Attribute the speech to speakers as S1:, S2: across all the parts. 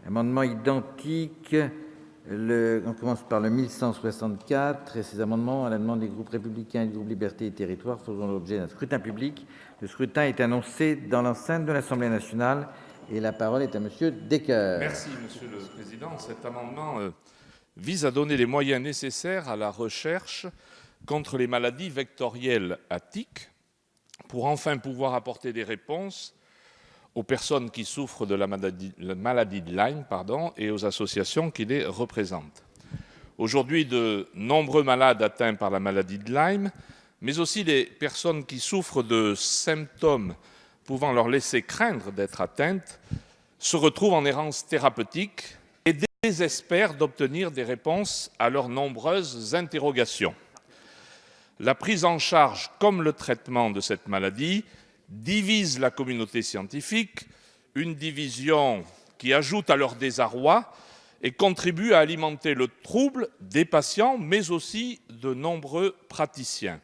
S1: Amendement identique. On commence par le 1164 et ces amendements à la demande des groupes Républicains et du groupe Liberté et Territoires faisant l'objet d'un scrutin public. Le scrutin est annoncé dans l'enceinte de l'Assemblée nationale et la parole est à Monsieur Decker.
S2: Merci Monsieur le Président. Cet amendement vise à donner les moyens nécessaires à la recherche contre les maladies vectorielles à tiques pour enfin pouvoir apporter des réponses aux personnes qui souffrent de la maladie de Lyme et aux associations qui les représentent. Aujourd'hui, de nombreux malades atteints par la maladie de Lyme, mais aussi les personnes qui souffrent de symptômes pouvant leur laisser craindre d'être atteintes, se retrouvent en errance thérapeutique et désespèrent d'obtenir des réponses à leurs nombreuses interrogations. La prise en charge comme le traitement de cette maladie divise la communauté scientifique, une division qui ajoute à leur désarroi et contribue à alimenter le trouble des patients, mais aussi de nombreux praticiens.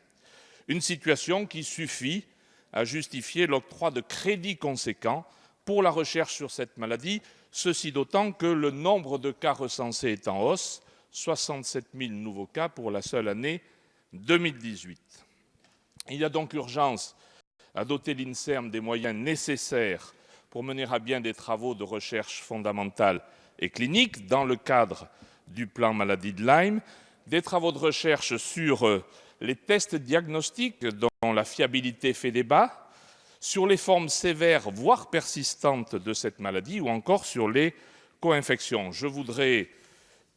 S2: Une situation qui suffit à justifier l'octroi de crédits conséquents pour la recherche sur cette maladie, ceci d'autant que le nombre de cas recensés est en hausse, 67 000 nouveaux cas pour la seule année 2018. Il y a donc urgence à doter l'INSERM des moyens nécessaires pour mener à bien des travaux de recherche fondamentale et clinique dans le cadre du plan maladie de Lyme, des travaux de recherche sur les tests diagnostiques dont la fiabilité fait débat, sur les formes sévères voire persistantes de cette maladie ou encore sur les co-infections. Je voudrais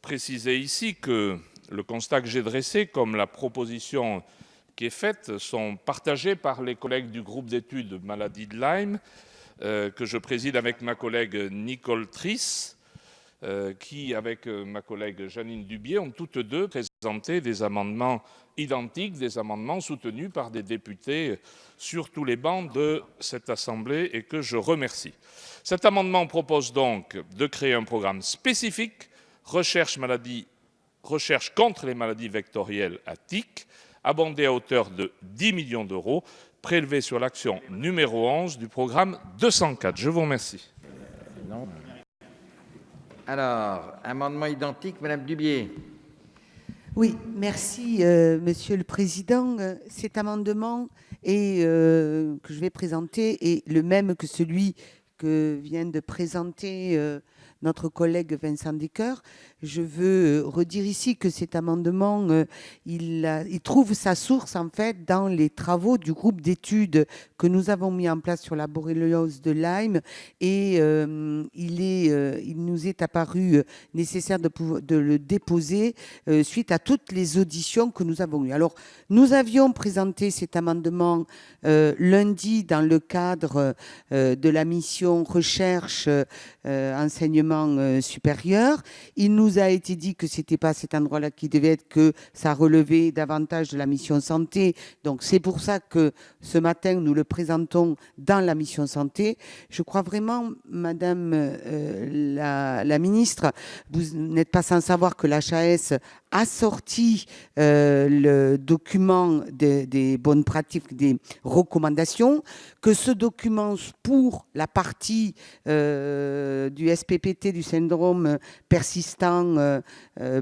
S2: préciser ici que le constat que j'ai dressé, comme la proposition qui est faite, sont partagés par les collègues du groupe d'études maladie de Lyme, que je préside avec ma collègue Nicole Triss, qui, avec ma collègue Janine Dubié, ont toutes deux présenté des amendements identiques, des amendements soutenus par des députés sur tous les bancs de cette Assemblée et que je remercie. Cet amendement propose donc de créer un programme spécifique recherche contre les maladies vectorielles à tiques, abondé à hauteur de 10 millions d'euros, prélevé sur l'action numéro 11 du programme 204. Je vous remercie.
S1: Alors, amendement identique, Madame Dubié.
S3: Oui, merci, Monsieur le Président. Cet amendement que je vais présenter est le même que celui que vient de présenter notre collègue Vincent Decker. Je veux redire ici que cet amendement, il trouve sa source en fait dans les travaux du groupe d'études que nous avons mis en place sur la borréliose de Lyme et il nous est apparu nécessaire de le déposer suite à toutes les auditions que nous avons eues. Alors, nous avions présenté cet amendement lundi dans le cadre de la mission recherche enseignement supérieur. Il nous a été dit que c'était pas cet endroit-là qui devait être, que ça relevait davantage de la mission santé. Donc c'est pour ça que ce matin nous le présentons dans la mission santé. Je crois vraiment, Madame la ministre, vous n'êtes pas sans savoir que l'HAS a sorti le document des bonnes pratiques, des recommandations, que ce document pour la partie du SPPT, du syndrome persistant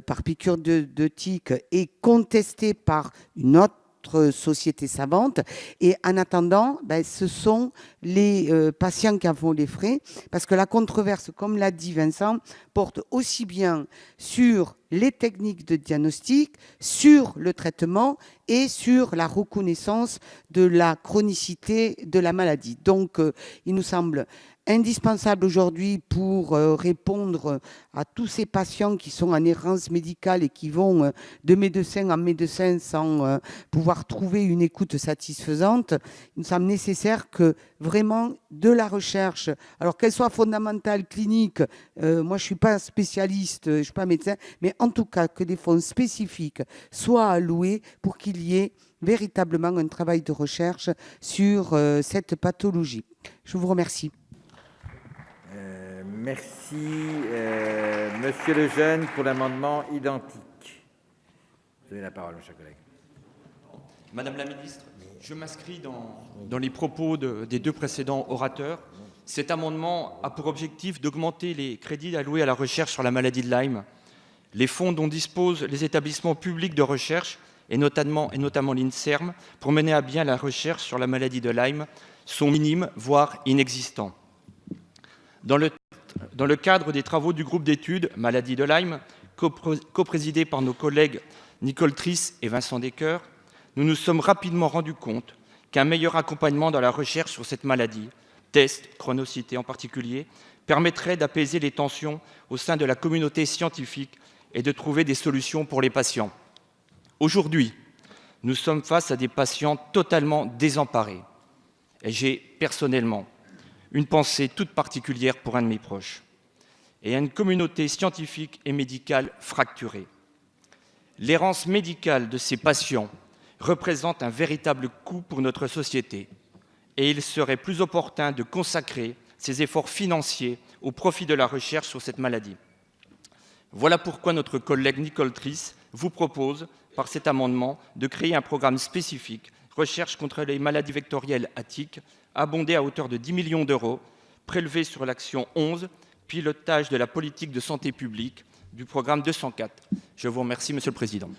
S3: par piqûre de tique, est contesté par une autre société savante, et en attendant, ce sont les patients qui en font les frais, parce que la controverse, comme l'a dit Vincent, porte aussi bien sur les techniques de diagnostic, sur le traitement et sur la reconnaissance de la chronicité de la maladie. Donc, il nous semble indispensable aujourd'hui pour répondre à tous ces patients qui sont en errance médicale et qui vont de médecin en médecin sans pouvoir trouver une écoute satisfaisante. Il nous semble nécessaire que vraiment de la recherche, alors qu'elle soit fondamentale, clinique, moi je ne suis pas spécialiste, je ne suis pas médecin, mais en tout cas que des fonds spécifiques soient alloués pour qu'il y ait véritablement un travail de recherche sur cette pathologie. Je vous remercie.
S1: Merci, Monsieur Lejeune, pour l'amendement identique. Vous avez la parole, mon cher collègue.
S4: Madame la ministre, je m'inscris dans les propos des deux précédents orateurs Cet amendement a pour objectif d'augmenter les crédits alloués à la recherche sur la maladie de Lyme. Les fonds dont disposent les établissements publics de recherche, et notamment l'INSERM, pour mener à bien la recherche sur la maladie de Lyme, sont minimes, voire inexistants. Dans le cadre des travaux du groupe d'études Maladie de Lyme, coprésidé par nos collègues Nicole Trisse et Vincent Descoeur, nous nous sommes rapidement rendus compte qu'un meilleur accompagnement dans la recherche sur cette maladie, tests, chronocité en particulier, permettrait d'apaiser les tensions au sein de la communauté scientifique et de trouver des solutions pour les patients. Aujourd'hui, nous sommes face à des patients totalement désemparés. Et j'ai personnellement une pensée toute particulière pour un de mes proches et à une communauté scientifique et médicale fracturée. L'errance médicale de ces patients représente un véritable coût pour notre société et il serait plus opportun de consacrer ces efforts financiers au profit de la recherche sur cette maladie. Voilà pourquoi notre collègue Nicole Trisse vous propose, par cet amendement, de créer un programme spécifique recherche contre les maladies vectorielles à tiques, abondé à hauteur de 10 millions d'euros, prélevé sur l'action 11, pilotage de la politique de santé publique du programme 204. Je vous remercie, Monsieur le Président.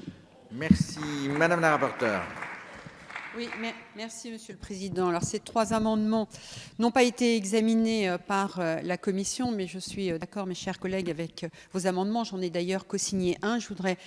S1: Merci. Madame la rapporteure.
S5: Oui, merci Monsieur le Président. Alors ces 3 amendements n'ont pas été examinés par la Commission, mais je suis d'accord, mes chers collègues, avec vos amendements. J'en ai d'ailleurs co-signé un. Je voudrais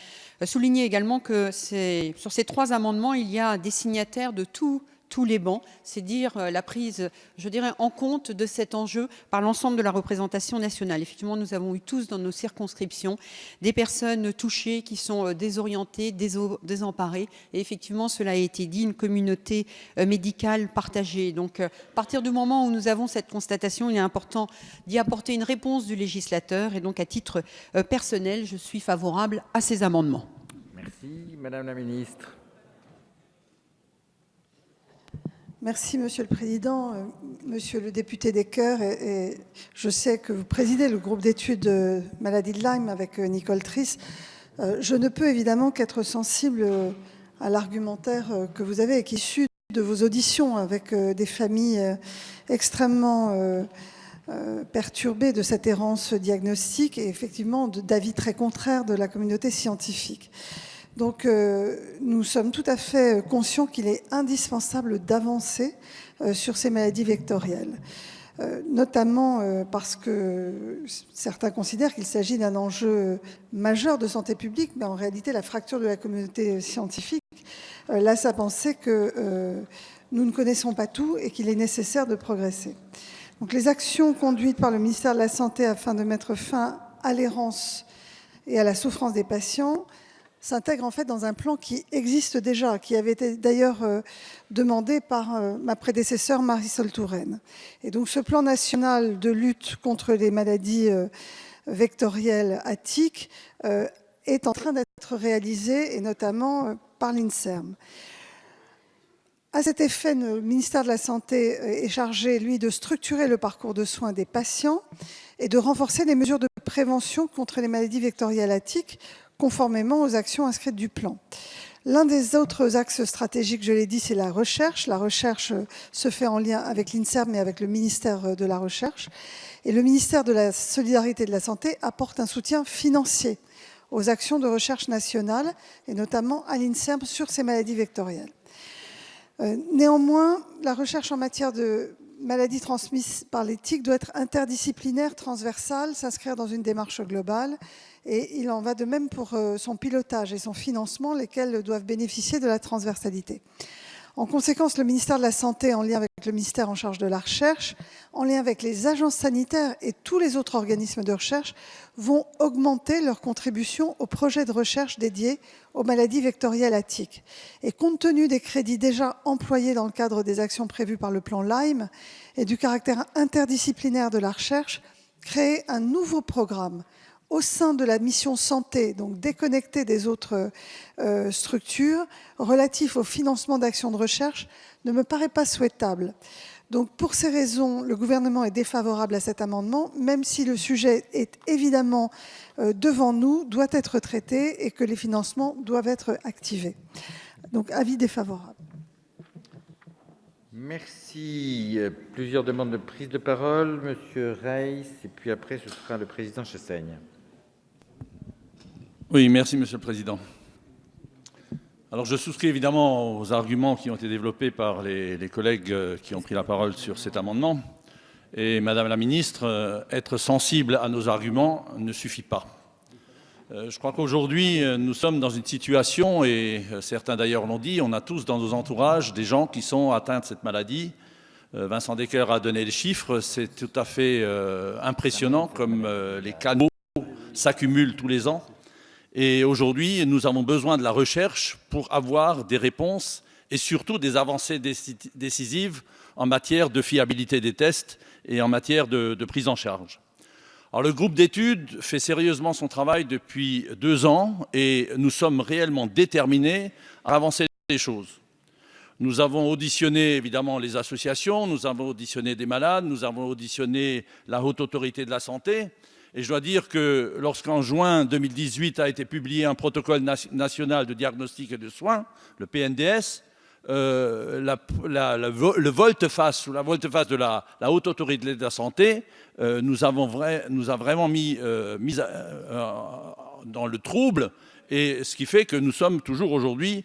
S5: souligner également que sur ces 3 amendements, il y a des signataires de tous les bancs, c'est dire la prise, je dirais, en compte de cet enjeu par l'ensemble de la représentation nationale. Effectivement, nous avons eu tous dans nos circonscriptions des personnes touchées qui sont désorientées, désemparées. Et effectivement, cela a été dit, une communauté médicale partagée. Donc, à partir du moment où nous avons cette constatation, il est important d'y apporter une réponse du législateur. Et donc, à titre personnel, je suis favorable à ces amendements.
S1: Merci. Madame la ministre.
S6: Merci, Monsieur le Président. Monsieur le député Descoeur, et je sais que vous présidez le groupe d'études maladie de Lyme avec Nicole Trisse. Je ne peux évidemment qu'être sensible à l'argumentaire que vous avez et qui est issu de vos auditions avec des familles extrêmement perturbées de cette errance diagnostique et effectivement d'avis très contraires de la communauté scientifique. Donc, nous sommes tout à fait conscients qu'il est indispensable d'avancer sur ces maladies vectorielles, notamment parce que certains considèrent qu'il s'agit d'un enjeu majeur de santé publique, mais en réalité, la fracture de la communauté scientifique laisse à penser que nous ne connaissons pas tout et qu'il est nécessaire de progresser. Donc, les actions conduites par le ministère de la Santé afin de mettre fin à l'errance et à la souffrance des patients s'intègre en fait dans un plan qui existe déjà, qui avait été d'ailleurs demandé par ma prédécesseure Marisol Touraine. Et donc ce plan national de lutte contre les maladies vectorielles à tiques est en train d'être réalisé, et notamment par l'INSERM. À cet effet, le ministère de la Santé est chargé, lui, de structurer le parcours de soins des patients et de renforcer les mesures de prévention contre les maladies vectorielles à tiques, conformément aux actions inscrites du plan. L'un des autres axes stratégiques, je l'ai dit, c'est la recherche. La recherche se fait en lien avec l'INSERM et avec le ministère de la Recherche. Et le ministère de la Solidarité et de la Santé apporte un soutien financier aux actions de recherche nationales, et notamment à l'INSERM sur ces maladies vectorielles. Néanmoins, la recherche en matière de maladies transmises par les tiques doit être interdisciplinaire, transversale, s'inscrire dans une démarche globale. Et il en va de même pour son pilotage et son financement, lesquels doivent bénéficier de la transversalité. En conséquence, le ministère de la Santé, en lien avec le ministère en charge de la Recherche, en lien avec les agences sanitaires et tous les autres organismes de recherche, vont augmenter leur contribution aux projets de recherche dédiés aux maladies vectorielles à tiques. Et compte tenu des crédits déjà employés dans le cadre des actions prévues par le plan Lyme et du caractère interdisciplinaire de la recherche, créer un nouveau programme au sein de la mission santé, donc déconnectée des autres structures, relatif au financement d'actions de recherche, ne me paraît pas souhaitable. Donc, pour ces raisons, le gouvernement est défavorable à cet amendement, même si le sujet est évidemment devant nous, doit être traité et que les financements doivent être activés. Donc, avis défavorable.
S1: Merci. Plusieurs demandes de prise de parole. Monsieur Reiss, et puis après, ce sera le président Chassaigne.
S7: Oui, merci, Monsieur le Président. Alors, je souscris évidemment aux arguments qui ont été développés par les collègues qui ont pris la parole sur cet amendement. Et Madame la Ministre, être sensible à nos arguments ne suffit pas. Je crois qu'aujourd'hui, nous sommes dans une situation, et certains d'ailleurs l'ont dit, on a tous dans nos entourages des gens qui sont atteints de cette maladie. Vincent Descoeur a donné les chiffres, c'est tout à fait impressionnant comme les cas s'accumulent tous les ans. Et aujourd'hui, nous avons besoin de la recherche pour avoir des réponses et surtout des avancées décisives en matière de fiabilité des tests et en matière de prise en charge. Alors, le groupe d'études fait sérieusement son travail depuis 2 ans et nous sommes réellement déterminés à avancer les choses. Nous avons auditionné évidemment les associations, nous avons auditionné des malades, nous avons auditionné la Haute Autorité de la Santé. Et je dois dire que lorsqu'en juin 2018 a été publié un protocole national de diagnostic et de soins, le PNDS, le volte-face ou la volte-face de la Haute Autorité de la Santé nous a vraiment mis dans le trouble, et ce qui fait que nous sommes toujours aujourd'hui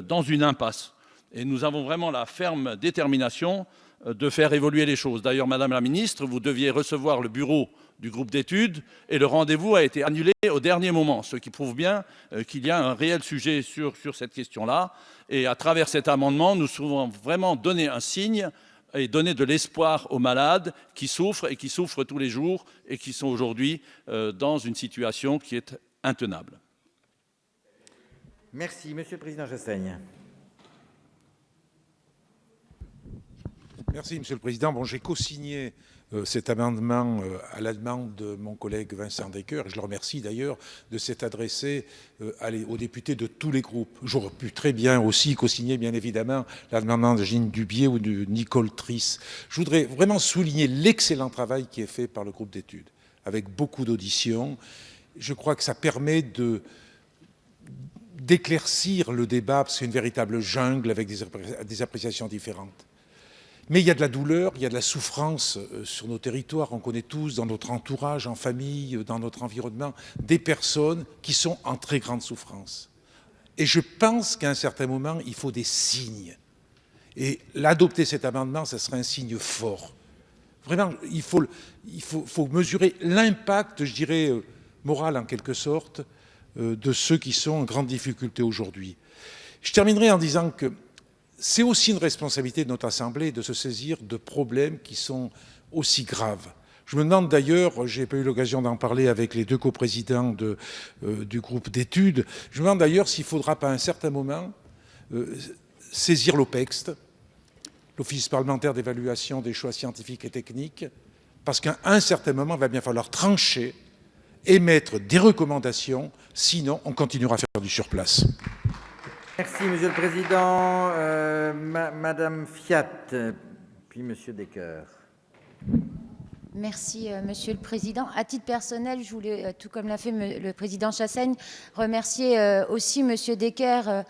S7: dans une impasse. Et nous avons vraiment la ferme détermination de faire évoluer les choses. D'ailleurs, Madame la Ministre, vous deviez recevoir le bureau du groupe d'études et le rendez-vous a été annulé au dernier moment, ce qui prouve bien qu'il y a un réel sujet sur cette question-là. Et à travers cet amendement, nous pouvons vraiment donner un signe et donner de l'espoir aux malades qui souffrent tous les jours et qui sont aujourd'hui dans une situation qui est intenable.
S1: Merci. Monsieur le président Chassaigne.
S8: Merci, Monsieur le Président. Bon, j'ai co-signé cet amendement à la demande de mon collègue Vincent Descoeur. Je le remercie d'ailleurs de s'être adressé aux députés de tous les groupes. J'aurais pu très bien aussi co-signer, bien évidemment, l'amendement de Gilles Dubié ou de Nicole Trisse. Je voudrais vraiment souligner l'excellent travail qui est fait par le groupe d'études, avec beaucoup d'auditions. Je crois que ça permet d'éclaircir le débat, parce que c'est une véritable jungle avec des appréciations différentes. Mais il y a de la douleur, il y a de la souffrance sur nos territoires. On connaît tous, dans notre entourage, en famille, dans notre environnement, des personnes qui sont en très grande souffrance. Et je pense qu'à un certain moment, il faut des signes. Et l'adopter cet amendement, ça serait un signe fort. Vraiment, il faut mesurer l'impact, je dirais, moral en quelque sorte, de ceux qui sont en grande difficulté aujourd'hui. Je terminerai en disant que c'est aussi une responsabilité de notre Assemblée de se saisir de problèmes qui sont aussi graves. Je me demande d'ailleurs, j'ai pas eu l'occasion d'en parler avec les 2 coprésidents du groupe d'études, je me demande d'ailleurs s'il ne faudra pas à un certain moment saisir l'OPEXT, l'Office parlementaire d'évaluation des choix scientifiques et techniques, parce qu'à un certain moment, il va bien falloir trancher, émettre des recommandations, sinon on continuera à faire du surplace.
S1: Merci, Monsieur le Président. Madame Fiat, puis Monsieur Descoeur.
S9: Merci, Monsieur le Président. À titre personnel, je voulais, tout comme l'a fait le Président Chassaigne, remercier aussi Monsieur Descoeur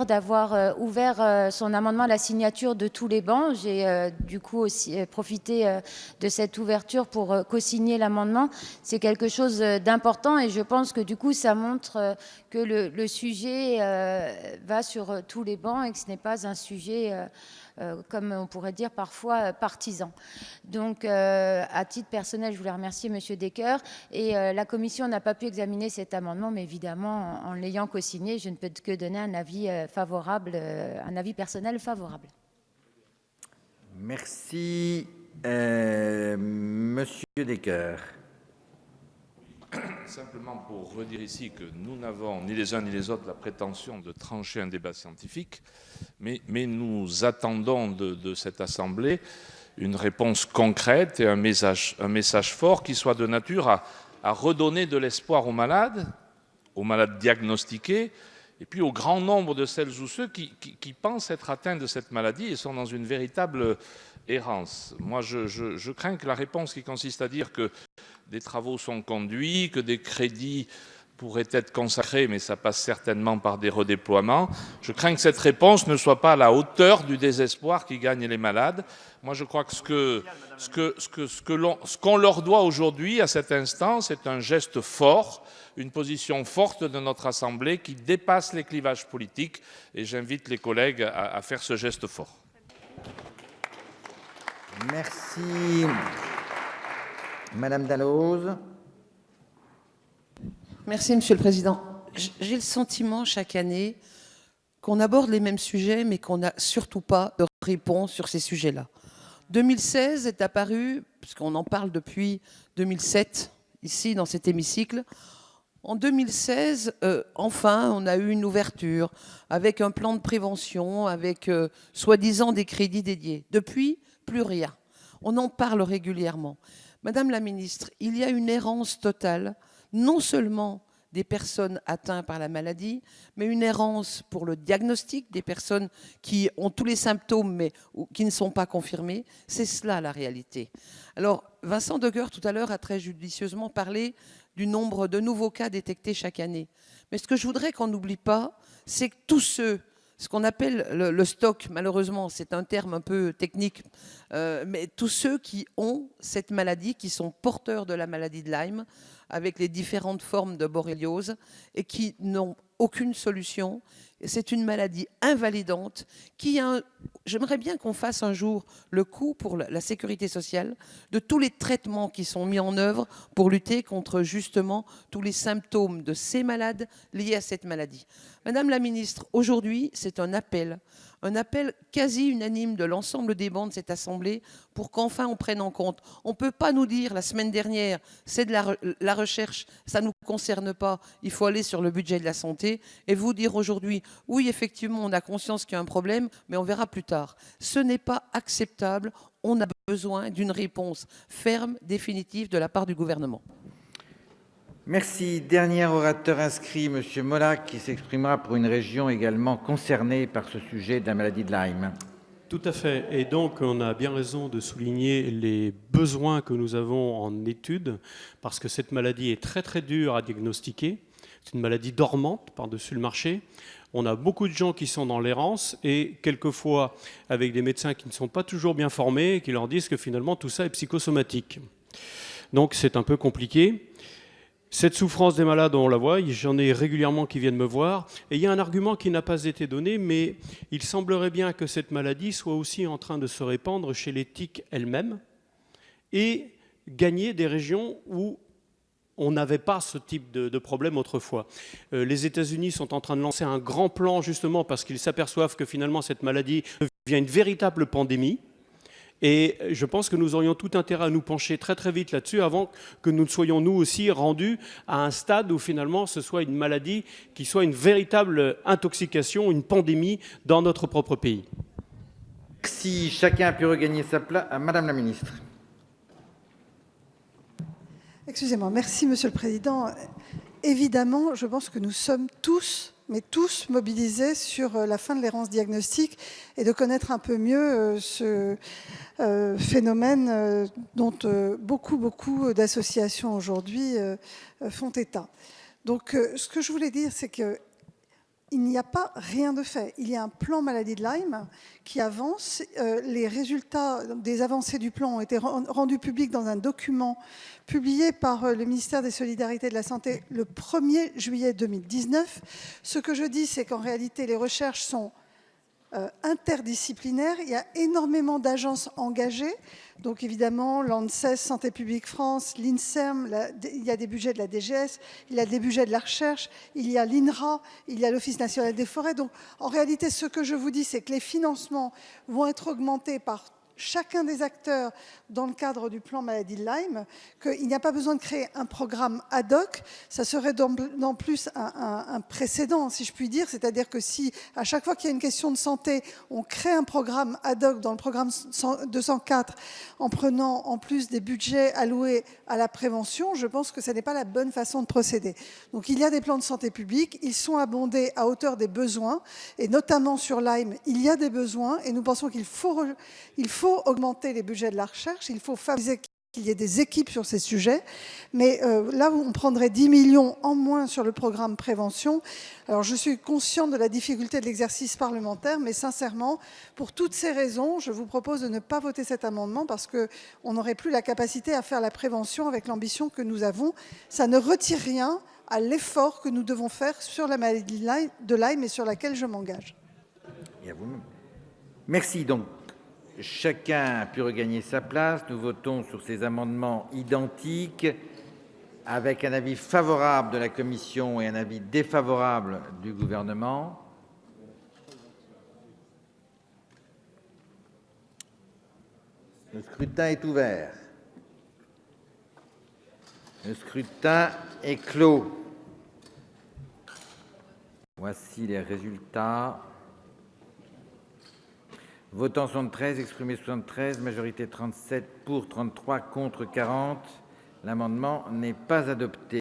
S9: d'avoir ouvert son amendement à la signature de tous les bancs. J'ai du coup aussi profité de cette ouverture pour co-signer l'amendement. C'est quelque chose d'important et je pense que du coup, ça montre que le sujet va sur tous les bancs et que ce n'est pas un sujet comme on pourrait dire parfois partisan. Donc, à titre personnel, je voulais remercier Monsieur Descoeur. Et la commission n'a pas pu examiner cet amendement, mais évidemment, en l'ayant co-signé, je ne peux que donner un avis favorable, un avis personnel favorable.
S1: Merci. Monsieur Descoeur.
S2: Simplement pour redire ici que nous n'avons ni les uns ni les autres la prétention de trancher un débat scientifique, mais nous attendons de cette Assemblée une réponse concrète et un message fort qui soit de nature à redonner de l'espoir aux malades diagnostiqués, et puis au grand nombre de celles ou ceux qui pensent être atteints de cette maladie et sont dans une véritable errance. Moi, je crains que la réponse qui consiste à dire que des travaux sont conduits, que des crédits pourrait être consacrée, mais ça passe certainement par des redéploiements. Je crains que cette réponse ne soit pas à la hauteur du désespoir qui gagne les malades. Moi, je crois que ce qu'on leur doit aujourd'hui, à cet instant, c'est un geste fort, une position forte de notre Assemblée qui dépasse les clivages politiques. Et j'invite les collègues à faire ce geste fort.
S1: Merci. Madame Dalloz.
S10: Merci, Monsieur le Président. J'ai le sentiment chaque année qu'on aborde les mêmes sujets, mais qu'on n'a surtout pas de réponse sur ces sujets-là. 2016 est apparu, puisqu'on en parle depuis 2007, ici, dans cet hémicycle. En 2016, enfin, on a eu une ouverture avec un plan de prévention, avec soi-disant des crédits dédiés. Depuis, plus rien. On en parle régulièrement. Madame la ministre, il y a une errance totale, non seulement des personnes atteintes par la maladie, mais une errance pour le diagnostic des personnes qui ont tous les symptômes mais qui ne sont pas confirmés. C'est cela la réalité. Alors, Vincent Degueur, tout à l'heure, a très judicieusement parlé du nombre de nouveaux cas détectés chaque année. Mais ce que je voudrais qu'on n'oublie pas, c'est que tous ceux, ce qu'on appelle le stock, malheureusement, c'est un terme un peu technique, mais tous ceux qui ont cette maladie, qui sont porteurs de la maladie de Lyme, avec les différentes formes de borréliose, et qui n'ont aucune solution. C'est une maladie invalidante qui a j'aimerais bien qu'on fasse un jour le coût pour la sécurité sociale de tous les traitements qui sont mis en œuvre pour lutter contre justement tous les symptômes de ces malades liés à cette maladie. Madame la ministre, aujourd'hui, c'est un appel quasi unanime de l'ensemble des bancs de cette Assemblée pour qu'enfin on prenne en compte. On ne peut pas nous dire la semaine dernière, c'est de la recherche, ça ne nous concerne pas, il faut aller sur le budget de la santé, et vous dire aujourd'hui, oui, effectivement, on a conscience qu'il y a un problème, mais on verra plus tard. Ce n'est pas acceptable, on a besoin d'une réponse ferme, définitive de la part du gouvernement.
S1: Merci. Dernier orateur inscrit, M. Molac, qui s'exprimera pour une région également concernée par ce sujet de la maladie de Lyme.
S11: Tout à fait. Et donc, on a bien raison de souligner les besoins que nous avons en études, parce que cette maladie est très, très dure à diagnostiquer. C'est une maladie dormante par-dessus le marché. On a beaucoup de gens qui sont dans l'errance et quelquefois avec des médecins qui ne sont pas toujours bien formés et qui leur disent que finalement tout ça est psychosomatique. Donc, c'est un peu compliqué. Cette souffrance des malades, on la voit, j'en ai régulièrement qui viennent me voir. Et il y a un argument qui n'a pas été donné, mais il semblerait bien que cette maladie soit aussi en train de se répandre chez les tiques elles-mêmes et gagner des régions où on n'avait pas ce type de problème autrefois. Les États-Unis sont en train de lancer un grand plan justement parce qu'ils s'aperçoivent que finalement cette maladie devient une véritable pandémie. Et je pense que nous aurions tout intérêt à nous pencher très très vite là-dessus avant que nous ne soyons nous aussi rendus à un stade où finalement ce soit une maladie qui soit une véritable intoxication, une pandémie dans notre propre pays.
S1: Si chacun a pu regagner sa place, Madame la Ministre.
S6: Excusez-moi, merci Monsieur le Président. Évidemment, je pense que nous sommes tous mobilisés sur la fin de l'errance diagnostique et de connaître un peu mieux ce phénomène dont beaucoup d'associations aujourd'hui font état. Donc, ce que je voulais dire, c'est que il n'y a pas rien de fait. Il y a un plan maladie de Lyme qui avance. Les résultats des avancées du plan ont été rendus publics dans un document publié par le ministère des Solidarités et de la Santé le 1er juillet 2019. Ce que je dis, c'est qu'en réalité, les recherches sont interdisciplinaires. Il y a énormément d'agences engagées. Donc évidemment, l'ANSES, Santé publique France, l'INSERM, il y a des budgets de la DGS, il y a des budgets de la recherche, il y a l'INRA, il y a l'Office national des forêts. Donc en réalité, ce que je vous dis, c'est que les financements vont être augmentés par chacun des acteurs dans le cadre du plan maladie de Lyme, qu'il n'y a pas besoin de créer un programme ad hoc. Ça serait en plus un précédent, si je puis dire, c'est-à-dire que si à chaque fois qu'il y a une question de santé, on crée un programme ad hoc dans le programme 204 en prenant en plus des budgets alloués à la prévention, je pense que ce n'est pas la bonne façon de procéder. Donc il y a des plans de santé publique, ils sont abondés à hauteur des besoins, et notamment sur Lyme, il y a des besoins, et nous pensons qu'il faut augmenter les budgets de la recherche, il faut favoriser qu'il y ait des équipes sur ces sujets. Mais là où on prendrait 10 millions en moins sur le programme prévention, alors je suis consciente de la difficulté de l'exercice parlementaire, mais sincèrement, pour toutes ces raisons, je vous propose de ne pas voter cet amendement parce qu'on n'aurait plus la capacité à faire la prévention avec l'ambition que nous avons. Ça ne retire rien à l'effort que nous devons faire sur la maladie de Lyme et sur laquelle je m'engage.
S1: Merci. Donc, chacun a pu regagner sa place. Nous votons sur ces amendements identiques avec un avis favorable de la commission et un avis défavorable du gouvernement. Le scrutin est ouvert. Le scrutin est clos. Voici les résultats. Votants 73, exprimés 73, majorité 37 pour, 33 contre 40. L'amendement n'est pas adopté.